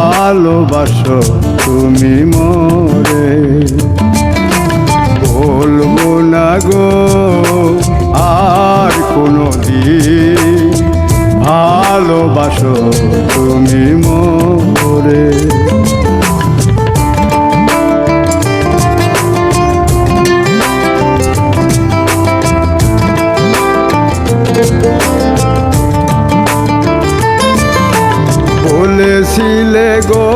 ভালোবাসো তুমি মোরে। বলবো না গো আর কোনো দিন, ভালোবাসো তুমি মোরে। বলেছিলে গো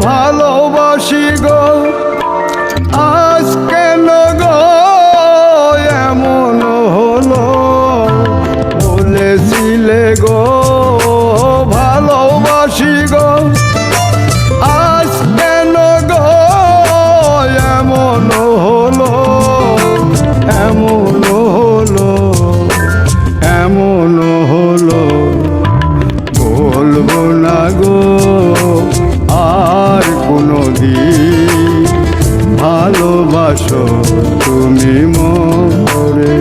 ভালোবাসি গো, আজ কেন গো এমন হলো? বলেছিলে গো ভালোবাসি গো, আজ কেন গো এমন হলো? এমন হলো, এমন হলো। বলবো না গো আর কোনো দিন, ভালোবাসো তুমি মোরে।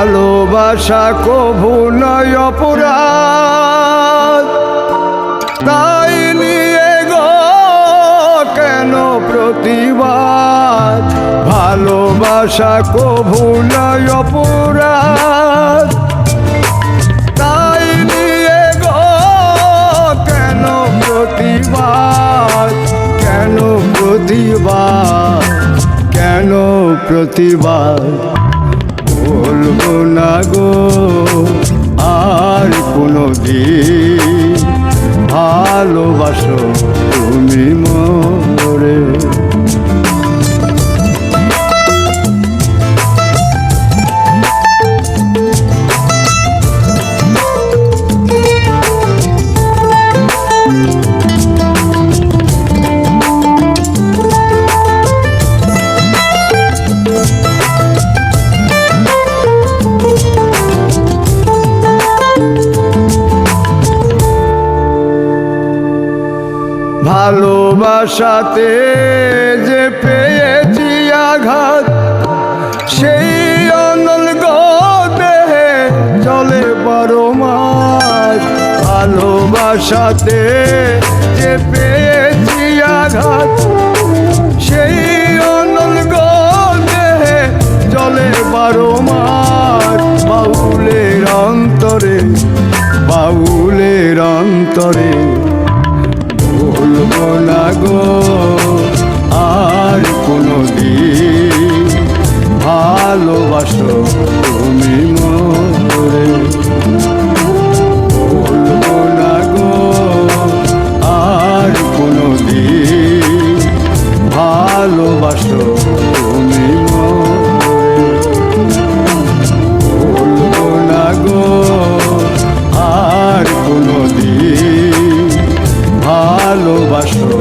ভালোবাসা কভু নয় অপরাধ, তাই নিয়ে গো কেন প্রতিবাদ? ভালোবাসা কভু নয় অপরাধ, তাই নিয়ে গো কেন প্রতিবাদ? কেন প্রতিবাদ? কেন প্রতিবাদ? বলবো না গো আর কোনো দিন, ভালোবাসো তুমি মোরে। ভালোবাসাতে যে পেয়েছি আঘাত, সেই অনল গো দেহে চলে 12 মাস। ভালোবাসাতে যে পেয়েছি আঘাত, সেই অনল গো দেহে চলে 12 মাস। বাউলের অন্তরে, বাউলের অন্তরে, বলবো না গো আর কোনো দিন, ভালোবাসো তুমি মোরে। বলবো না গো আর কোনো দিন, ভালোবাসো তুমি মোরে। বলবো না গো আর কোনো দিন, ভালোবাসো